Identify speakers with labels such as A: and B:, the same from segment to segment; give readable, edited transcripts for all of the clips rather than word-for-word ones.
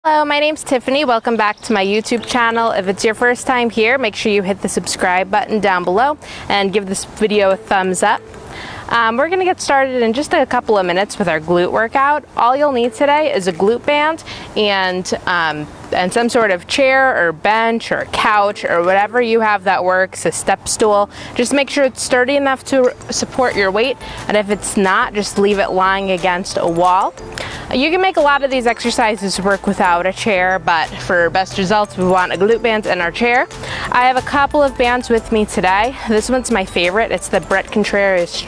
A: Hello, my name's Tiffany. Welcome back to my YouTube channel. If it's your first time here, make sure you hit the subscribe button down below and give this video a thumbs up. We're going to get started in just a couple of minutes with our glute workout. All you'll need today is a glute band and some sort of chair or bench or couch or whatever you have that works, a step stool. Just make sure it's sturdy enough to support your weight, and if it's not, just leave it lying against a wall. You can make a lot of these exercises work without a chair, but for best results we want a glute band and our chair. I have a couple of bands with me today. This one's my favorite. It's the Brett Contreras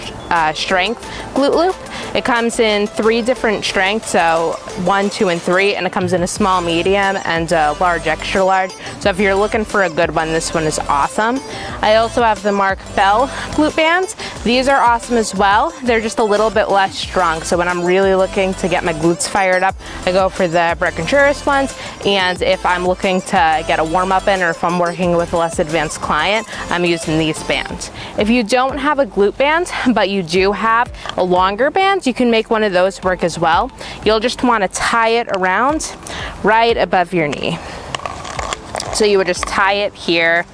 A: Strength Glute Loop. It comes in 3 different strengths, so 1, 2, and 3, and it comes in a small, medium, and a large, extra large. So if you're looking for a good one, this one is awesome. I also have the Mark Bell glute bands. These are awesome as well. They're just a little bit less strong, so when I'm really looking to get my glutes fired up, I go for the Brett Contreras ones, and if I'm looking to get a warm-up in, or if I'm working with a less advanced client, I'm using these bands. If you don't have a glute band, but you do have a longer band, you can make one of those work as well. You'll just want to tie it around right above your knee. So you would just tie it here,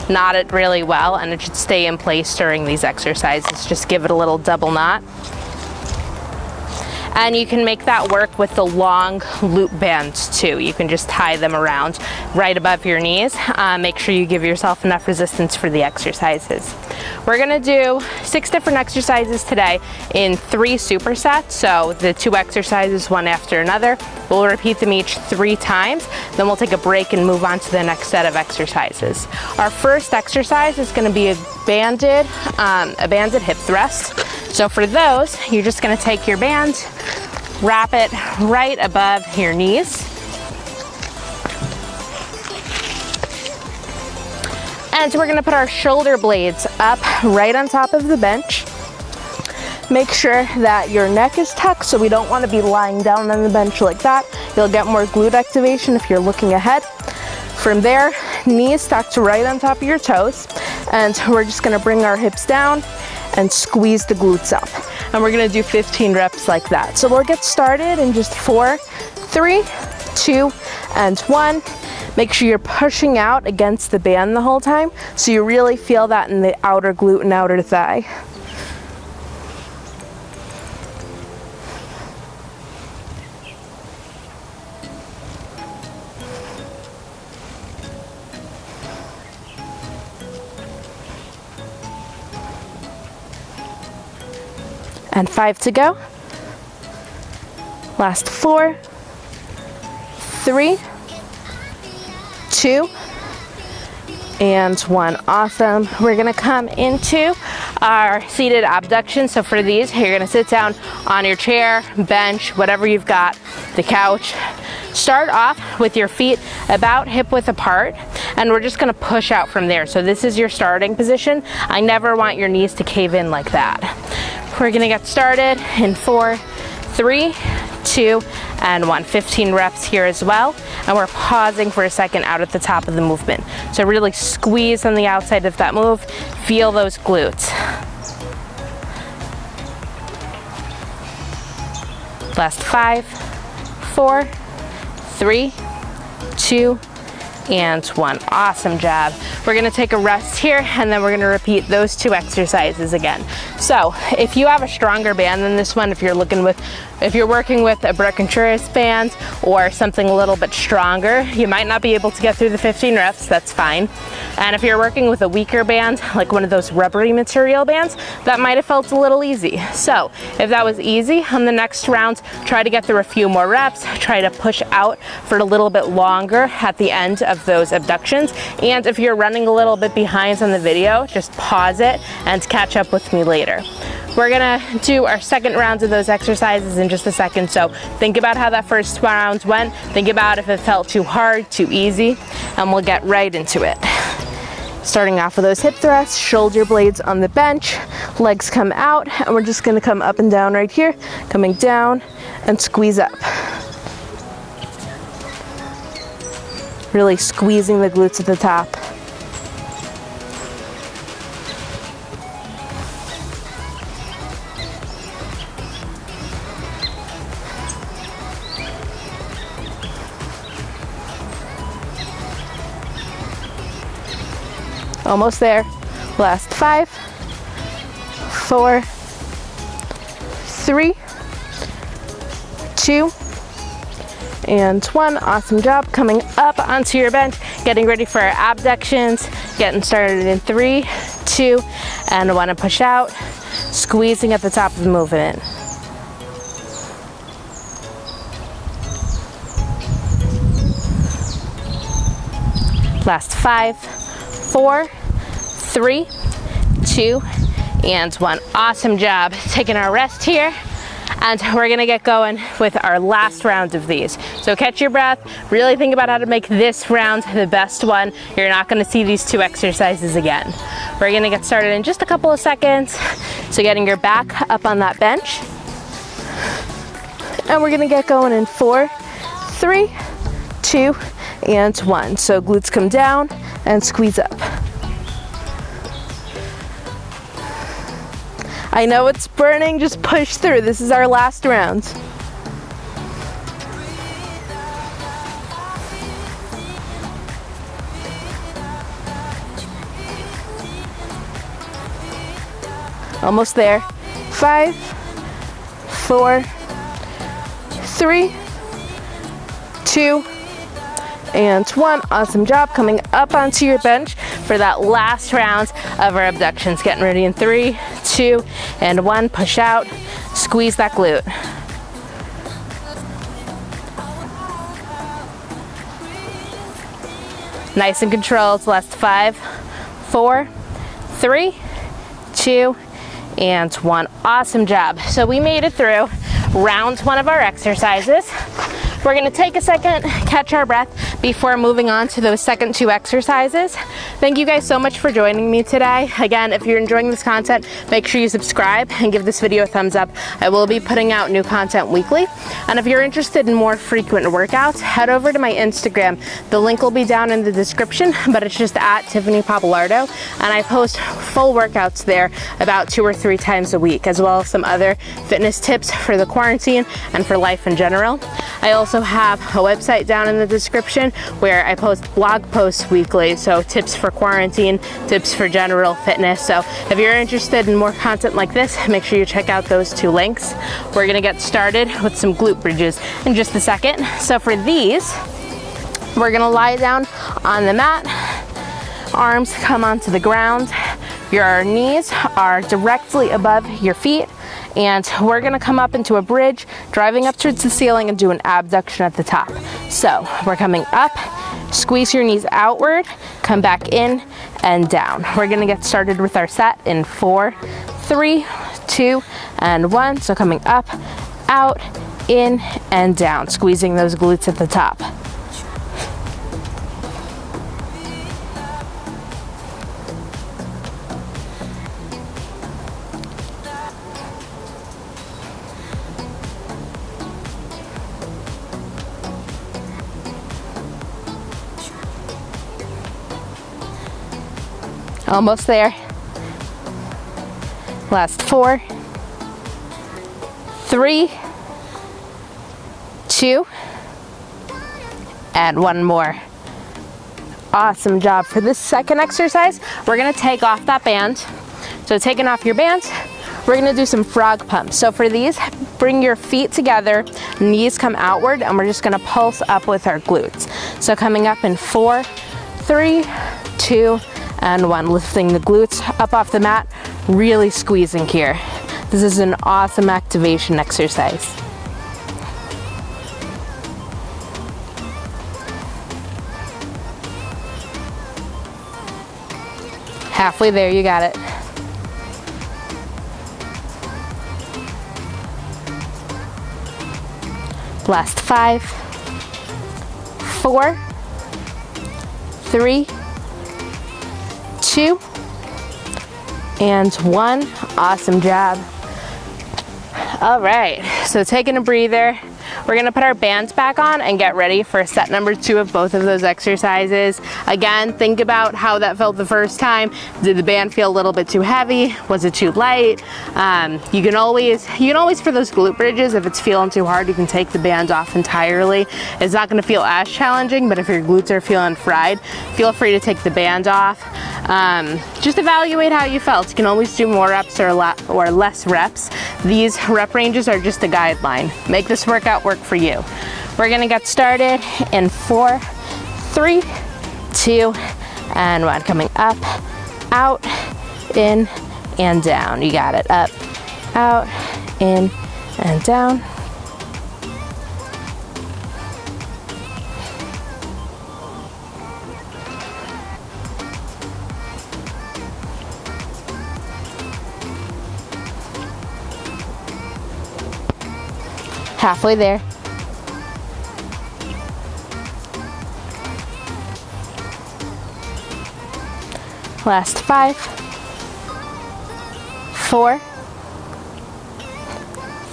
A: knot it really well, and it should stay in place during these exercises. Just give it a little double knot. And you can make that work with the long loop bands too. You can just tie them around right above your knees. Make sure you give yourself enough resistance for the exercises. We're gonna do 6 different exercises today in 3 supersets. So the 2 exercises, one after another. We'll repeat them each 3 times. Then we'll take a break and move on to the next set of exercises. Our first exercise is gonna be a banded hip thrust. So for those, you're just gonna take your band, wrap it right above your knees. And we're gonna put our shoulder blades up right on top of the bench. Make sure that your neck is tucked, so we don't wanna be lying down on the bench like that. You'll get more glute activation if you're looking ahead. From there, knees tucked right on top of your toes. And we're just gonna bring our hips down and squeeze the glutes up. And we're gonna do 15 reps like that. So we'll get started in just 4, 3, 2, and 1. Make sure you're pushing out against the band the whole time, so you really feel that in the outer glute and outer thigh. And 5 to go. Last 4, 3, 2, and 1. Awesome. We're gonna come into our seated abduction. So for these, you're gonna sit down on your chair, bench, whatever you've got, the couch. Start off with your feet about hip width apart, and we're just gonna push out from there. So this is your starting position. I never want your knees to cave in like that. We're gonna get started in 4, 3, 2, and 1. 15 reps here as well. And we're pausing for a second out at the top of the movement. So really squeeze on the outside of that move. Feel those glutes. Last 5, 4, 3, 2, and 1. Awesome job. We're gonna take a rest here, and then we're gonna repeat those 2 exercises again. So if you have a stronger band than this one, if you're working with a Brett Contreras band or something a little bit stronger, you might not be able to get through the 15 reps, that's fine. And if you're working with a weaker band, like one of those rubbery material bands, that might have felt a little easy. So if that was easy, on the next round, try to get through a few more reps, try to push out for a little bit longer at the end of those abductions. And if you're running a little bit behind on the video, just pause it and catch up with me later. We're gonna do our second round of those exercises in just a second, so think about how that first round went, think about if it felt too hard, too easy, and we'll get right into it. Starting off with those hip thrusts, shoulder blades on the bench, legs come out, and we're just gonna come up and down right here, coming down and squeeze up. Really squeezing the glutes at the top. Almost there. Last 5, 4, 3, 2, and 1. Awesome job. Coming up onto your bench, getting ready for our abductions. Getting started in 3, 2, and 1, and push out. Squeezing at the top of the movement. Last 5, 4, 3, 2, and 1. Awesome job. Taking our rest here, and we're gonna get going with our last round of these. So catch your breath, really think about how to make this round the best one. You're not gonna see these 2 exercises again. We're gonna get started in just a couple of seconds. So getting your back up on that bench. And we're gonna get going in 4, 3, 2, and 1. So glutes come down and squeeze up. I know it's burning, just push through. This is our last round. Almost there. 5, 4, 3, 2, and 1. Awesome job. Coming up onto your bench for that last round of our abductions. Getting ready in 3, 2, and 1. Push out. Squeeze that glute. Nice and controlled. Last 5, 4, 3, 2, and 1. Awesome job. So we made it through round 1 of our exercises. We're gonna take a second, catch our breath before moving on to those second 2 exercises. Thank you guys so much for joining me today. Again, if you're enjoying this content, make sure you subscribe and give this video a thumbs up. I will be putting out new content weekly. And if you're interested in more frequent workouts, head over to my Instagram. The link will be down in the description, but it's just at Tiffany Papalardo. And I post full workouts there about 2 or 3 times a week, as well as some other fitness tips for the quarantine and for life in general. I also have a website down in the description where I post blog posts weekly, so tips for quarantine, tips for general fitness. So if you're interested in more content like this, make sure you check out those 2 links. We're gonna get started with some glute bridges in just a second. So for these, we're gonna lie down on the mat, arms come onto the ground, your knees are directly above your feet, and we're gonna come up into a bridge, driving up towards the ceiling and do an abduction at the top. So we're coming up, squeeze your knees outward, come back in and down. We're gonna get started with our set in 4, 3, 2, and 1. So coming up, out, in, and down, squeezing those glutes at the top. Almost there. Last 4, 3, 2, and 1 more. Awesome job. For this second exercise, we're gonna take off that band. So taking off your band, we're gonna do some frog pumps. So for these, bring your feet together, knees come outward, and we're just gonna pulse up with our glutes. So coming up in 4, 3, 2, and 1. Lifting the glutes up off the mat, really squeezing here. This is an awesome activation exercise. Halfway there, you got it. Last 5, 4, 3, 2, and 1. Awesome job. All right, so taking a breather, we're gonna put our bands back on and get ready for set number 2 of both of those exercises. Again, think about how that felt the first time. Did the band feel a little bit too heavy? Was it too light? You can always for those glute bridges, if it's feeling too hard, you can take the band off entirely. It's not gonna feel as challenging, but if your glutes are feeling fried, feel free to take the band off. Just evaluate how you felt. You can always do more reps or less reps. These rep ranges are just a guideline. Make this workout work for you. We're gonna get started in 4, 3, 2, and 1. Coming up, out, in, and down. You got it. Up, out, in, and down. Halfway there. Last 5, 4,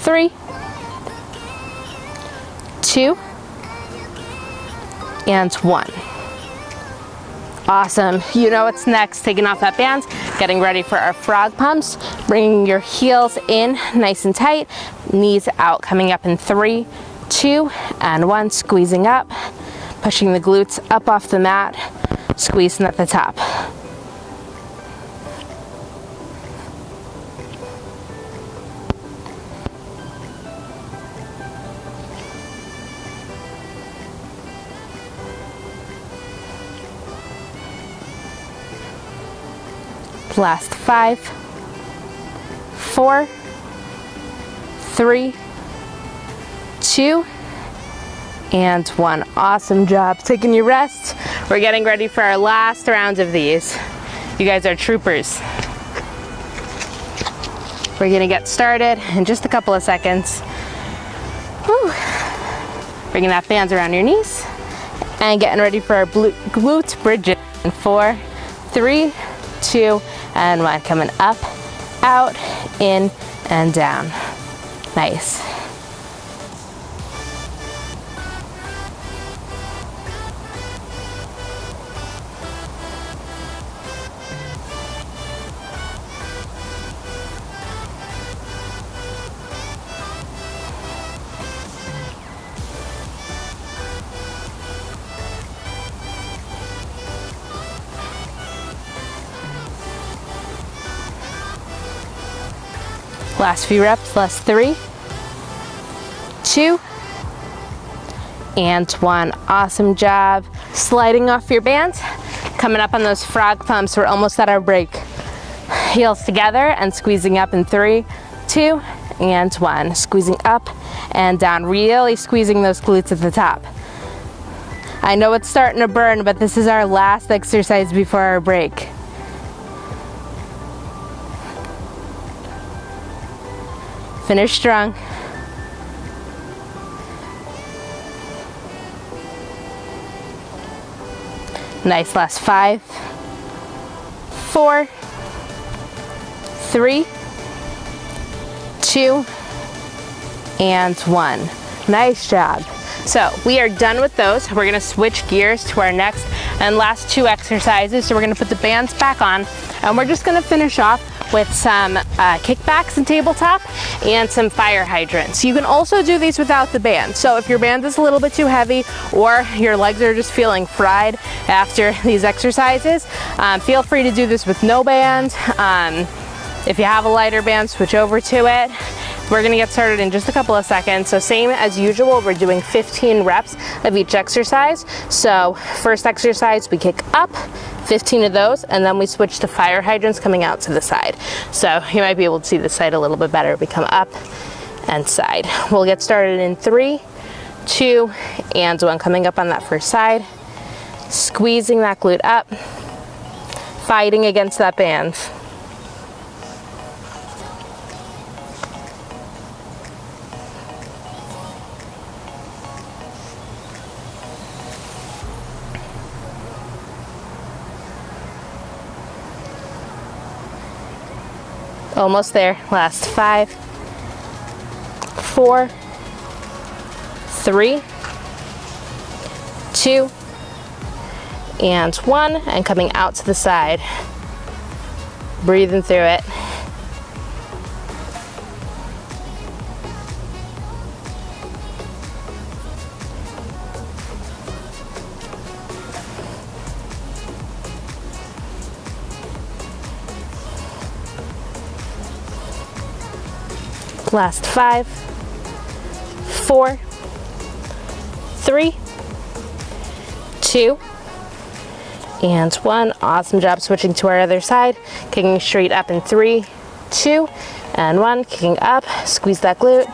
A: 3, 2, and 1. Awesome. You know what's next. Taking off that band, getting ready for our frog pumps. Bringing your heels in nice and tight, knees out, coming up in 3, 2, and 1. Squeezing up, pushing the glutes up off the mat, squeezing at the top. Last 5, 4, 3, 2, and 1. Awesome job. Taking your rest. We're getting ready for our last round of these. You guys are troopers. We're gonna get started in just a couple of seconds. Whew. Bringing that bands around your knees and getting ready for our glute bridges. 4, 3, 2, and 1. Coming up, out, in, and down. Nice. Last few reps, last 3, 2, and 1. Awesome job. Sliding off your bands, coming up on those frog pumps. We're almost at our break. Heels together and squeezing up in 3, 2, and 1. Squeezing up and down, really squeezing those glutes at the top. I know it's starting to burn, but this is our last exercise before our break. Finish strong. Nice. Last 5, 4, 3, 2, and 1. Nice job. So we are done with those. We're gonna switch gears to our next and last 2 exercises. So we're gonna put the bands back on and we're just gonna finish off with some kickbacks and tabletop and some fire hydrants. You can also do these without the band. So if your band is a little bit too heavy or your legs are just feeling fried after these exercises, feel free to do this with no band. If you have a lighter band, switch over to it. We're gonna get started in just a couple of seconds. So same as usual, we're doing 15 reps of each exercise. So first exercise, we kick up, 15 of those, and then we switch to fire hydrants coming out to the side. So you might be able to see the side a little bit better. We come up and side. We'll get started in 3, 2, and 1. Coming up on that first side, squeezing that glute up, fighting against that band. Almost there. Last 5, 4, 3, 2, and 1. And coming out to the side. Breathing through it. Last 5, 4, 3, 2, and 1. Awesome job switching to our other side. Kicking straight up in 3, 2, and 1. Kicking up, squeeze that glute.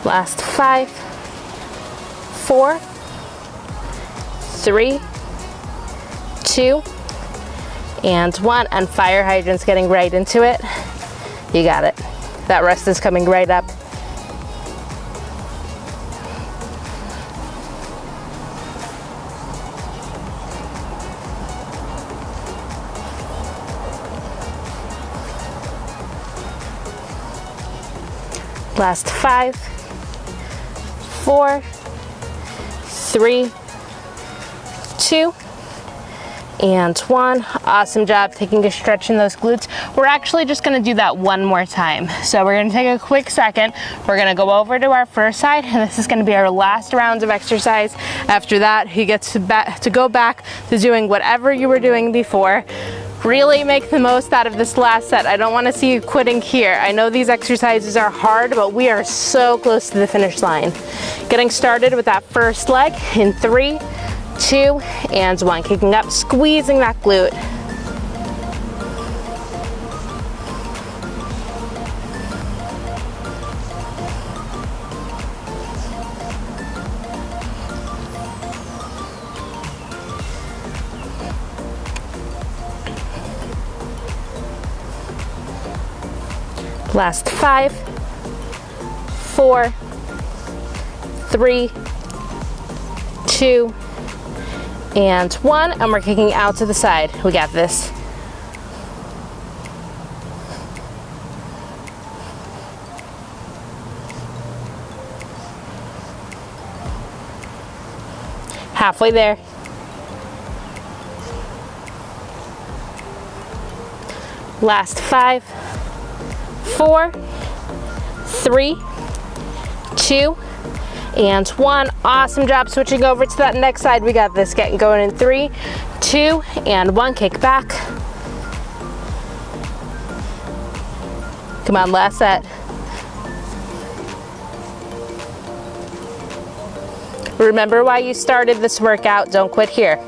A: Last 5, 4, 3, 2, and 1. And fire hydrant's getting right into it. You got it. That rest is coming right up. Last 5, 4, 3, 2, and 1. Awesome job taking a stretch in those glutes. We're actually just gonna do that one more time. So we're gonna take a quick second. We're gonna go over to our first side, and this is gonna be our last round of exercise. After that, you get to go back to doing whatever you were doing before. Really make the most out of this last set. I don't want to see you quitting here. I know these exercises are hard, but we are so close to the finish line. Getting started with that first leg in 3, 2, and 1. Kicking up, squeezing that glute. Last 5, 4, 3, 2, and 1. And we're kicking out to the side. We got this. Halfway there. Last 5, 4, 3, 2, and 1. Awesome job switching over to that next side. We got this. Getting going in 3, 2, and 1. Kick back. Come on, last set. Remember why you started this workout. Don't quit here.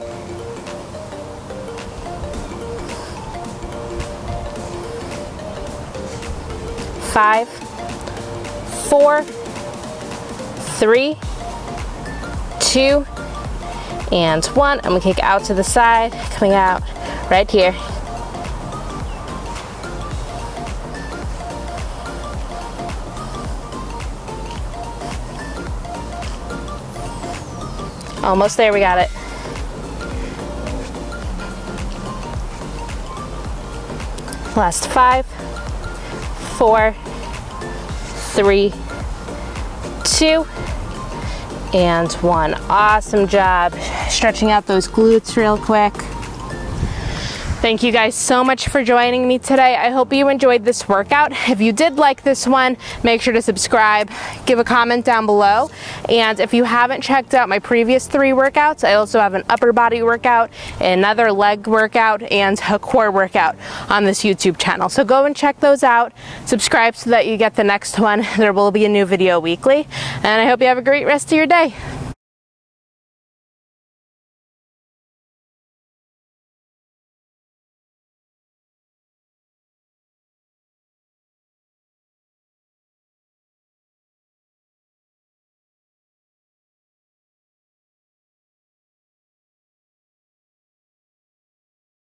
A: 5, 4, 3, 2, and 1. I'm gonna kick out to the side, coming out right here. Almost there, we got it. Last 5, 4, 3, 2, and 1. Awesome job. Stretching out those glutes real quick. Thank you guys so much for joining me today. I hope you enjoyed this workout. If you did like this one, make sure to subscribe, give a comment down below. And if you haven't checked out my previous 3 workouts, I also have an upper body workout, another leg workout, and a core workout on this YouTube channel. So go and check those out. Subscribe so that you get the next one. There will be a new video weekly. And I hope you have a great rest of your day.